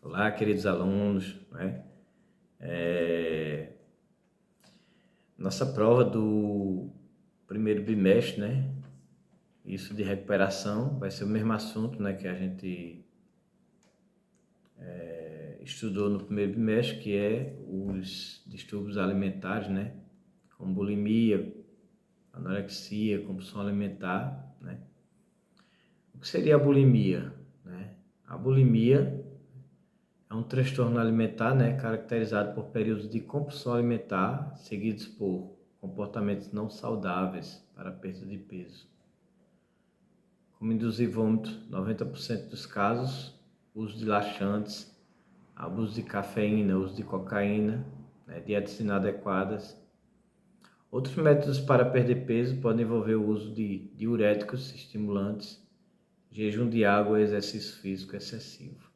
Olá, queridos alunos, né? Nossa prova do primeiro bimestre, né? Isso de recuperação, vai ser o mesmo assunto, né, que a gente estudou no primeiro bimestre, que é os distúrbios alimentares, né? Como bulimia, anorexia, compulsão alimentar, né? O que seria a bulimia, né? A bulimia é um transtorno alimentar, né, caracterizado por períodos de compulsão alimentar, seguidos por comportamentos não saudáveis para a perda de peso. Como induzir vômito, 90% dos casos, uso de laxantes, abuso de cafeína, uso de cocaína, né, dietas inadequadas. Outros métodos para perder peso podem envolver o uso de diuréticos, estimulantes, jejum de água e exercício físico excessivo.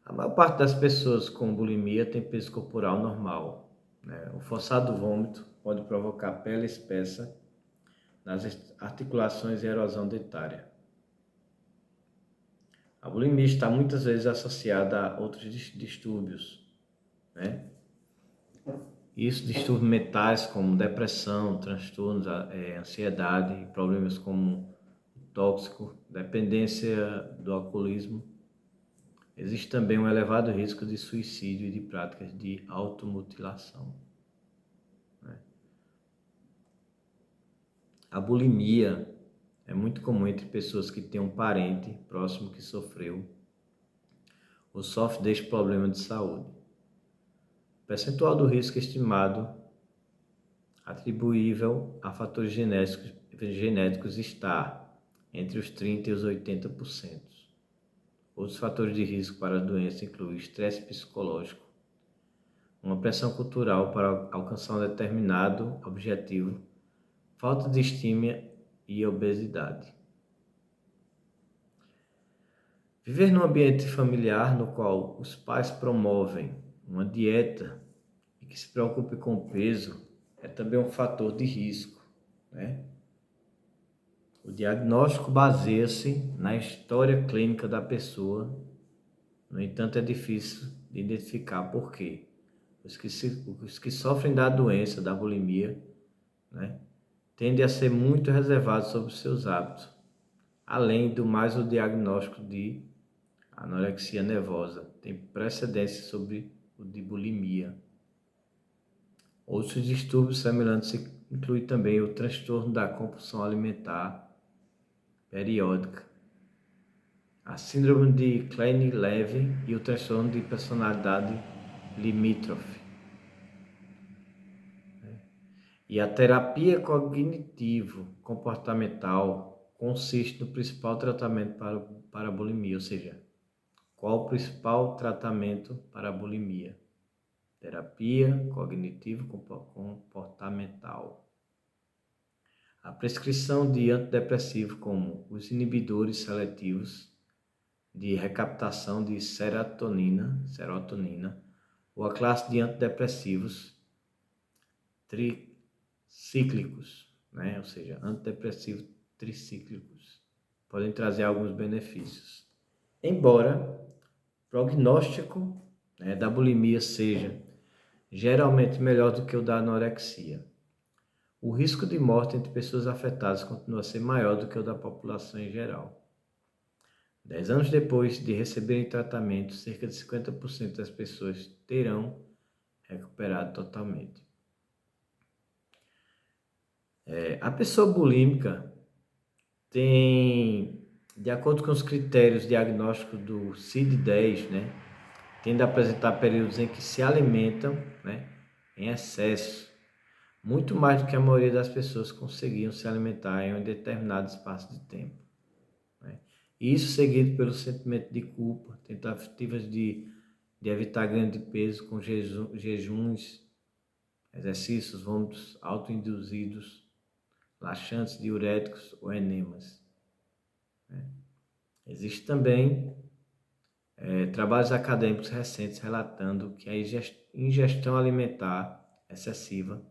A maior parte das pessoas com bulimia tem peso corporal normal, né? O forçado vômito pode provocar pele espessa nas articulações e erosão dentária. A bulimia está muitas vezes associada a outros distúrbios, né? Isso, distúrbios mentais como depressão, transtornos, ansiedade, problemas como tóxico, dependência do alcoolismo. Existe também um elevado risco de suicídio e de práticas de automutilação. A bulimia é muito comum entre pessoas que têm um parente próximo que sofreu ou sofre deste problema de saúde. O percentual do risco estimado atribuível a fatores genéticos está entre os 30% e os 80%. Outros fatores de risco para a doença incluem estresse psicológico, uma pressão cultural para alcançar um determinado objetivo, falta de estima e obesidade. Viver num ambiente familiar no qual os pais promovem uma dieta e que se preocupe com o peso é também um fator de risco, né? O diagnóstico baseia-se na história clínica da pessoa, no entanto é difícil de identificar por quê. Os que sofrem da doença, da bulimia, né, tendem a ser muito reservados sobre os seus hábitos, além do mais o diagnóstico de anorexia nervosa tem precedência sobre o de bulimia. Outros distúrbios semelhantes incluem também o transtorno da compulsão alimentar periódica, a síndrome de Kleine-Levy e o transtorno de personalidade limítrofe. E a terapia cognitivo-comportamental consiste no principal tratamento para a bulimia, ou seja, qual o principal tratamento para a bulimia? Terapia cognitivo-comportamental. A prescrição de antidepressivos como os inibidores seletivos de recaptação de serotonina, ou a classe de antidepressivos tricíclicos, né? Ou seja, antidepressivos tricíclicos, podem trazer alguns benefícios. Embora o prognóstico, né, da bulimia seja geralmente melhor do que o da anorexia, o risco de morte entre pessoas afetadas continua a ser maior do que o da população em geral. 10 anos depois de receberem tratamento, cerca de 50% das pessoas terão recuperado totalmente. A pessoa bulímica tem, de acordo com os critérios diagnósticos do CID-10, né, tende a apresentar períodos em que se alimentam, né, em excesso, muito mais do que a maioria das pessoas conseguiam se alimentar em um determinado espaço de tempo, né? Isso seguido pelo sentimento de culpa, tentativas de evitar ganho de peso com jejuns, exercícios, vômitos autoinduzidos, laxantes, diuréticos ou enemas, né? Existe também trabalhos acadêmicos recentes relatando que a ingestão alimentar excessiva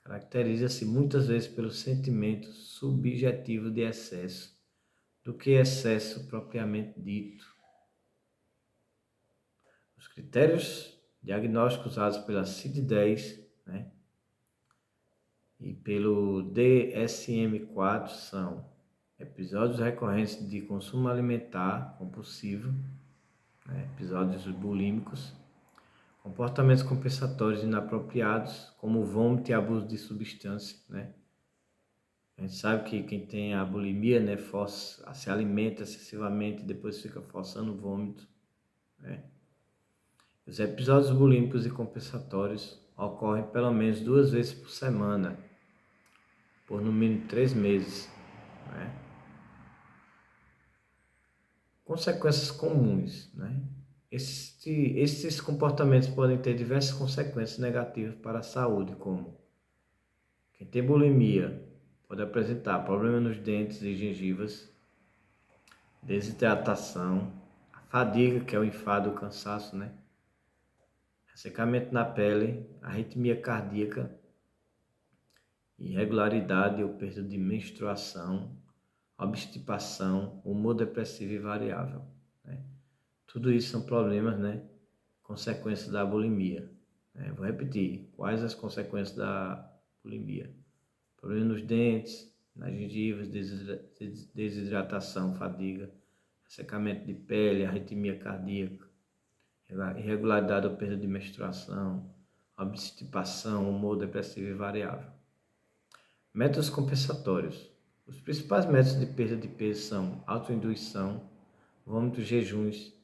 caracteriza-se muitas vezes pelo sentimento subjetivo de excesso, do que excesso propriamente dito. critérios diagnósticos usados pela CID-10, né, e pelo DSM-4 são episódios recorrentes de consumo alimentar compulsivo, né, episódios bulímicos, comportamentos compensatórios inapropriados, como vômito e abuso de substância, né? A gente sabe que quem tem a bulimia, né, se alimenta excessivamente e depois fica forçando o vômito, né? Os episódios bulímicos e compensatórios ocorrem pelo menos 2 vezes por semana, por no mínimo 3 meses, né? Consequências comuns, né? Esses comportamentos podem ter diversas consequências negativas para a saúde, como quem tem bulimia pode apresentar problemas nos dentes e gengivas, desidratação, a fadiga, que é o enfado, o cansaço, né? Ressecamento na pele, arritmia cardíaca, irregularidade ou perda de menstruação, obstipação, humor depressivo e variável, né? Tudo isso são problemas, né? Consequências da bulimia, né? Vou repetir, quais as consequências da bulimia? Problema nos dentes, nas gengivas, desidratação, fadiga, ressecamento de pele, arritmia cardíaca, irregularidade ou perda de menstruação, obstipação, humor depressivo e variável. Métodos compensatórios. Os principais métodos de perda de peso são autoindução, vômitos, jejuns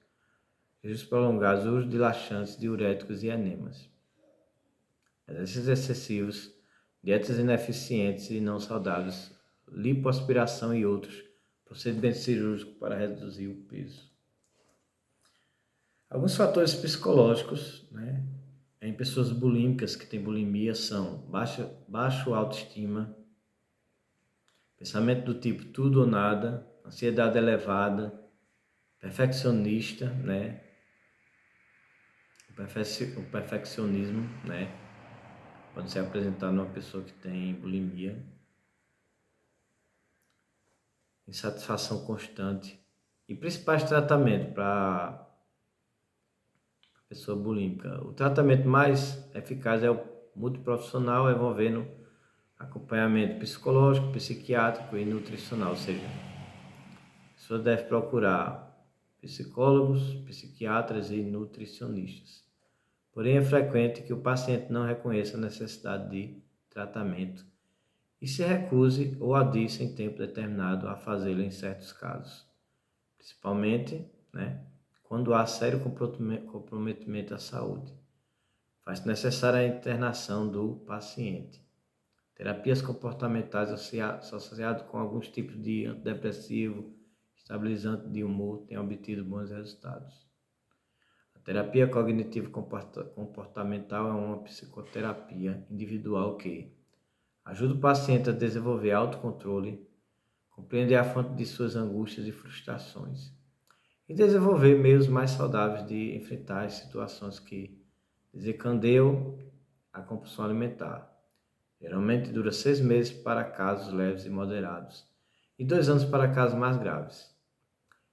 prolongados, uso de laxantes, diuréticos e enemas. Exercícios excessivos, dietas ineficientes e não saudáveis, lipoaspiração e outros, procedimentos cirúrgicos para reduzir o peso. Alguns fatores psicológicos, né, em pessoas bulímicas que têm bulimia são baixo autoestima, pensamento do tipo tudo ou nada, ansiedade elevada, perfeccionista, né, o perfeccionismo, né, pode ser apresentado numa pessoa que tem bulimia, insatisfação constante e principais tratamentos para pessoa bulímica. O tratamento mais eficaz é o multiprofissional, envolvendo acompanhamento psicológico, psiquiátrico e nutricional, ou seja, a pessoa deve procurar psicólogos, psiquiatras e nutricionistas. Porém, é frequente que o paciente não reconheça a necessidade de tratamento e se recuse ou adie em tempo determinado a fazê-lo em certos casos, principalmente, né, quando há sério comprometimento à saúde. Faz necessária a internação do paciente. Terapias comportamentais associadas com alguns tipos de antidepressivo, estabilizante de humor, têm obtido bons resultados. A terapia cognitivo-comportamental é uma psicoterapia individual que ajuda o paciente a desenvolver autocontrole, compreender a fonte de suas angústias e frustrações e desenvolver meios mais saudáveis de enfrentar as situações que desencadeiam a compulsão alimentar. Geralmente dura 6 meses para casos leves e moderados e 2 anos para casos mais graves.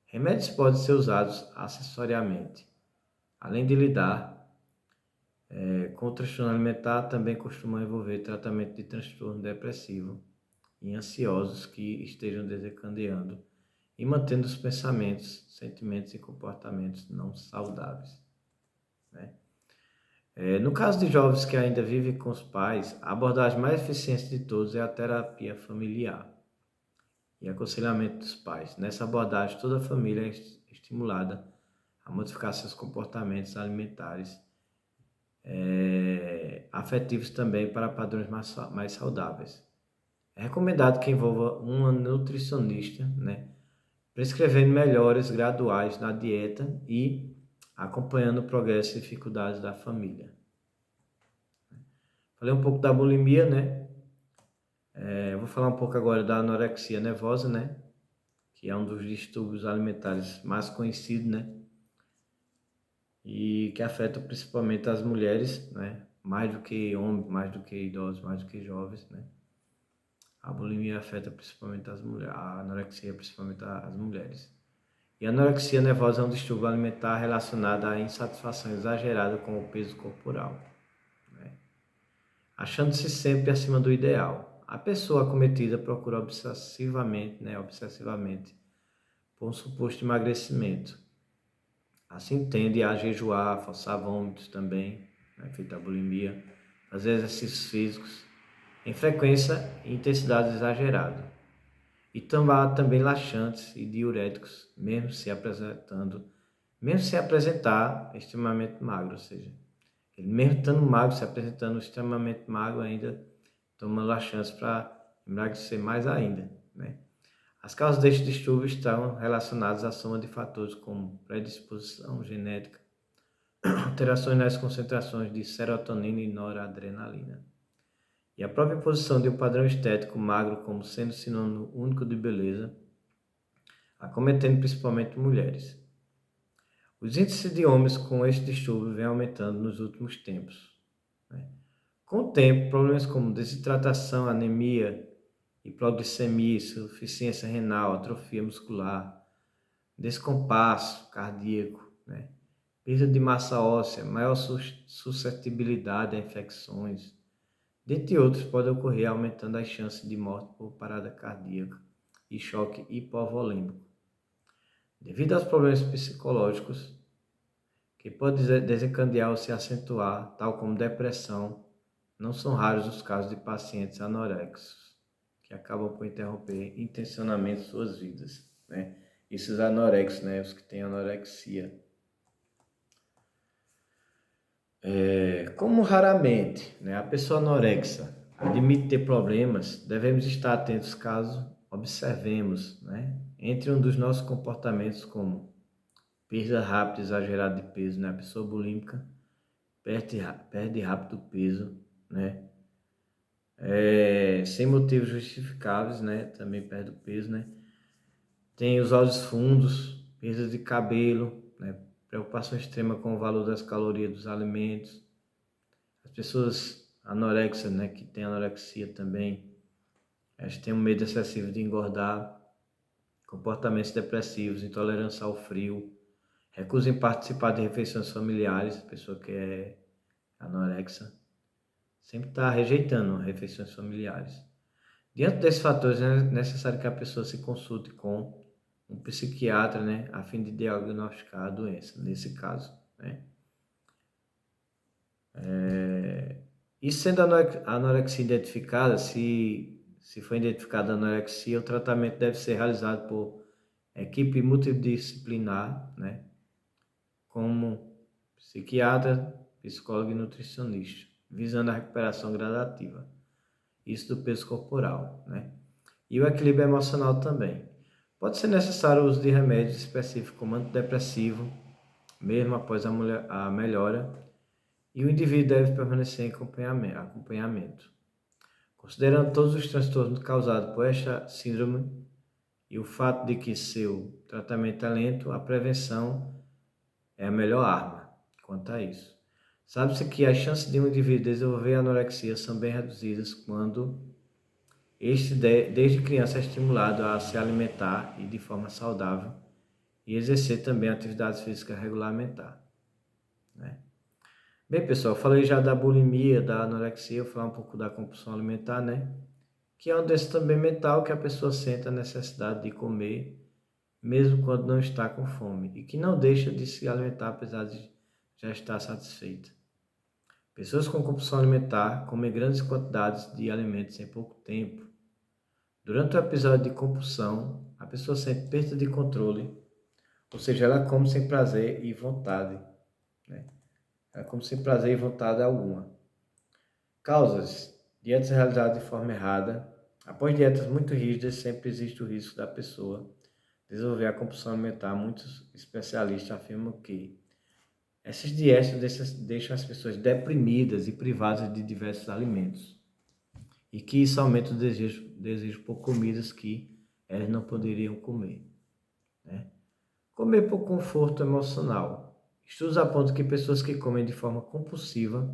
Remédios podem ser usados acessoriamente. Além de lidar com o transtorno alimentar, também costuma envolver tratamento de transtorno depressivo e ansiosos que estejam desencadeando e mantendo os pensamentos, sentimentos e comportamentos não saudáveis, né? No caso de jovens que ainda vivem com os pais, a abordagem mais eficiente de todos é a terapia familiar e aconselhamento dos pais. Nessa abordagem, toda a família é estimulada a modificar seus comportamentos alimentares, afetivos também, para padrões mais saudáveis. É recomendado que envolva uma nutricionista, né, prescrevendo melhores graduais na dieta e acompanhando o progresso e dificuldades da família. Falei um pouco da bulimia, né? Vou falar um pouco agora da anorexia nervosa, né? Que é um dos distúrbios alimentares mais conhecidos, né? E que afeta principalmente as mulheres, né? Mais do que homens, mais do que idosos, mais do que jovens, né? A bulimia afeta principalmente as mulheres, a anorexia principalmente as mulheres. E a anorexia nervosa é um distúrbio alimentar relacionado à insatisfação exagerada com o peso corporal, né? Achando-se sempre acima do ideal. A pessoa acometida procura obsessivamente por um suposto emagrecimento. Assim tende a jejuar, forçar vômitos também, né, feita a bulimia, fazer exercícios físicos em frequência e intensidade exagerada. E tomar também laxantes e diuréticos, mesmo se apresentar extremamente magro, ou seja, ele mesmo estando magro, se apresentando extremamente magro ainda, toma laxantes para emagrecer mais ainda, né? As causas deste distúrbio estão relacionadas à soma de fatores como predisposição genética, alterações nas concentrações de serotonina e noradrenalina, e a própria imposição de um padrão estético magro como sendo sinônimo único de beleza, acometendo principalmente mulheres. Os índices de homens com este distúrbio vêm aumentando nos últimos tempos, né? Com o tempo, problemas como desidratação, anemia, hipoglicemia, insuficiência renal, atrofia muscular, descompasso cardíaco, né? Perda de massa óssea, maior suscetibilidade a infecções, dentre outros, podem ocorrer, aumentando as chances de morte por parada cardíaca e choque hipovolêmico. Devido aos problemas psicológicos que podem desencadear ou se acentuar, tal como depressão, não são raros os casos de pacientes anoréxicos que acabam por interromper intencionalmente suas vidas, né? Esses anorexos, né? Os que têm anorexia. Como raramente, né, a pessoa anorexa admite ter problemas, devemos estar atentos caso observemos, né, entre um dos nossos comportamentos como perda rápida e exagerada de peso, né, a pessoa bulímica perde rápido peso, né, sem motivos justificáveis, né, também perde o peso, né, tem os olhos fundos, perda de cabelo, né, preocupação extrema com o valor das calorias dos alimentos. As pessoas anorexas, né, que têm anorexia também, elas têm um medo excessivo de engordar, comportamentos depressivos, intolerância ao frio, recusa em participar de refeições familiares. A pessoa que é anorexa sempre está rejeitando refeições familiares. Diante desses fatores, é necessário que a pessoa se consulte com um psiquiatra, né, a fim de diagnosticar a doença, nesse caso, né. E sendo a anorexia identificada, se for identificada a anorexia, o tratamento deve ser realizado por equipe multidisciplinar, né, como psiquiatra, psicólogo e nutricionista, visando a recuperação gradativa, isso do peso corporal, né, e o equilíbrio emocional também. Pode ser necessário o uso de remédios específicos como antidepressivo, mesmo após a melhora, e o indivíduo deve permanecer em acompanhamento. Considerando todos os transtornos causados por esta síndrome e o fato de que seu tratamento é lento, a prevenção é a melhor arma quanto a isso. Sabe-se que as chances de um indivíduo desenvolver anorexia são bem reduzidas quando este desde criança é estimulado a se alimentar e de forma saudável e exercer também atividades físicas regulamentar, né? Bem, pessoal, eu falei já da bulimia, da anorexia, eu vou falar um pouco da compulsão alimentar, né? Que é uma doença também mental que a pessoa sente a necessidade de comer, mesmo quando não está com fome, e que não deixa de se alimentar apesar de já estar satisfeita. Pessoas com compulsão alimentar comem grandes quantidades de alimentos em pouco tempo. Durante o episódio de compulsão, a pessoa sente perda de controle, ou seja, ela come sem prazer e vontade, né? Ela come sem prazer e vontade alguma. Causas: dietas realizadas de forma errada. Após dietas muito rígidas, sempre existe o risco da pessoa desenvolver a compulsão alimentar. Muitos especialistas afirmam que essas dietas deixam as pessoas deprimidas e privadas de diversos alimentos, e que isso aumenta o desejo por comidas que elas não poderiam comer, né? Comer por conforto emocional. Estudos apontam que pessoas que comem de forma compulsiva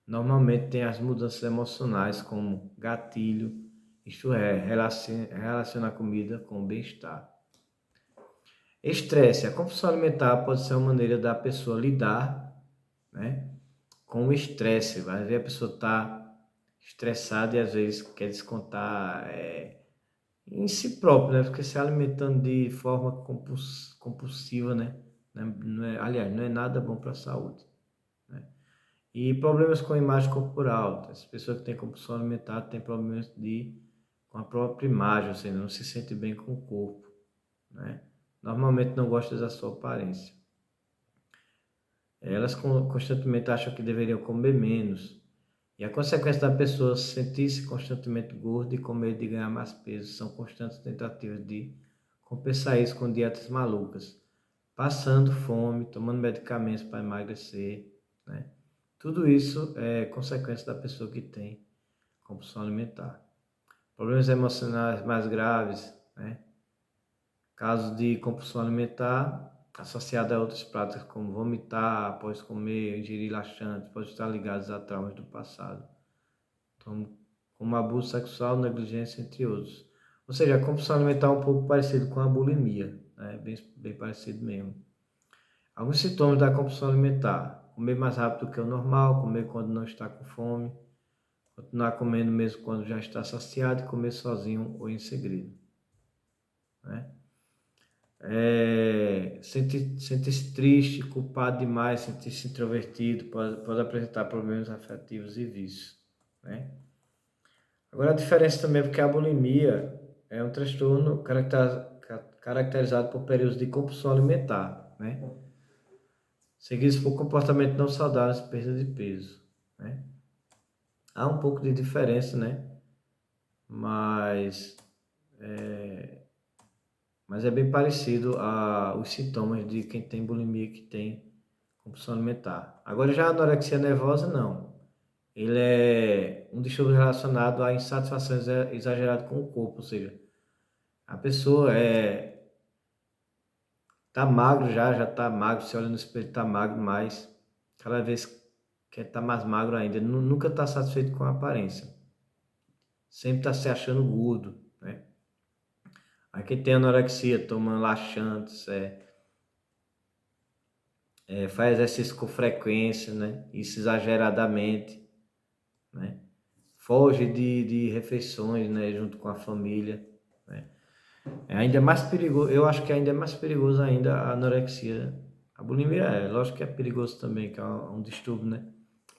normalmente têm as mudanças emocionais como gatilho, isto é, relaciona a comida com o bem-estar. Estresse. A compulsão alimentar pode ser uma maneira da pessoa lidar, né, com o estresse. Vai ver a pessoa está estressada e às vezes quer descontar em si próprio, né? Porque se alimentando de forma compulsiva, né? Aliás, não é nada bom para a saúde, né? E problemas com a imagem corporal. As pessoas que têm compulsão alimentar têm problemas com a própria imagem, ou seja, não se sente bem com o corpo, né? Normalmente não gostam da sua aparência. Elas constantemente acham que deveriam comer menos. E a consequência da pessoa sentir-se constantemente gorda e com medo de ganhar mais peso são constantes tentativas de compensar isso com dietas malucas, passando fome, tomando medicamentos para emagrecer, né? Tudo isso é consequência da pessoa que tem compulsão alimentar. Problemas emocionais mais graves, né? Casos de compulsão alimentar associada a outras práticas como vomitar após comer, ingerir laxantes, podem estar ligados a traumas do passado, então, como abuso sexual, negligência, entre outros. Ou seja, a compulsão alimentar é um pouco parecido com a bulimia, né? Bem parecido mesmo. Alguns sintomas da compulsão alimentar: comer mais rápido do que o normal, comer quando não está com fome, continuar comendo mesmo quando já está saciado e comer sozinho ou em segredo, né? Sentir-se triste, culpado demais, sentir-se introvertido, pode apresentar problemas afetivos e vícios, né? Agora a diferença também é porque a bulimia é um transtorno caracterizado por períodos de compulsão alimentar, né? Seguidos por comportamento não saudáveis e perda de peso, né? Há um pouco de diferença, né? Mas mas é bem parecido aos sintomas de quem tem bulimia que tem compulsão alimentar. Agora já a anorexia nervosa não. Ele é um distúrbio relacionado à insatisfação exagerada com o corpo, ou seja, a pessoa tá magro já tá magro, você olha no espelho tá magro, mas cada vez quer estar mais magro ainda, nunca tá satisfeito com a aparência. Sempre tá se achando gordo, né? Aí quem tem anorexia, toma laxantes, faz exercício com frequência, né? Isso exageradamente, né? Foge de refeições, né? Junto com a família, né? É ainda mais perigoso, eu acho que ainda é mais perigoso ainda a anorexia. A bulimia lógico que é perigoso também, que é um distúrbio, né?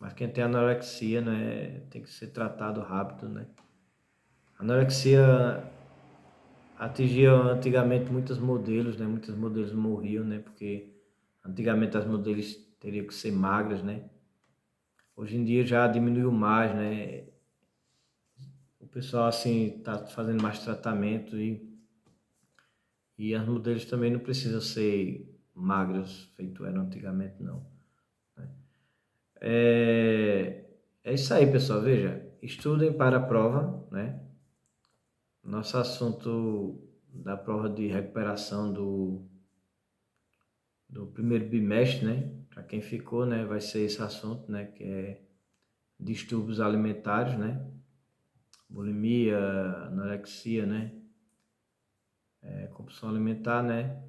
Mas quem tem anorexia, né, tem que ser tratado rápido, né? A anorexia atingia antigamente muitos modelos, né? Muitos modelos morriam, né? Porque antigamente as modelos teriam que ser magras, né? Hoje em dia já diminuiu mais, né? O pessoal assim tá fazendo mais tratamento e as modelos também não precisam ser magras, feito era antigamente, não. É, é isso aí, pessoal. Veja, estudem para a prova, né? Nosso assunto da prova de recuperação do primeiro bimestre, né? Para quem ficou, né? Vai ser esse assunto, né? Que é distúrbios alimentares, né? Bulimia, anorexia, né? Compulsão alimentar, né?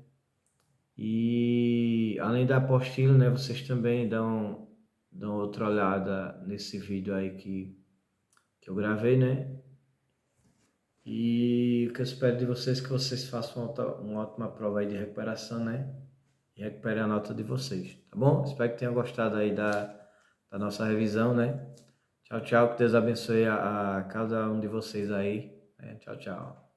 E além da apostila, né? Vocês também dão outra olhada nesse vídeo aí que eu gravei, né? E o que eu espero de vocês é que vocês façam uma ótima prova aí de recuperação, né? E recuperem a nota de vocês, tá bom? Espero que tenham gostado aí da nossa revisão, né? Tchau, tchau. Que Deus abençoe a cada um de vocês aí, né? Tchau, tchau.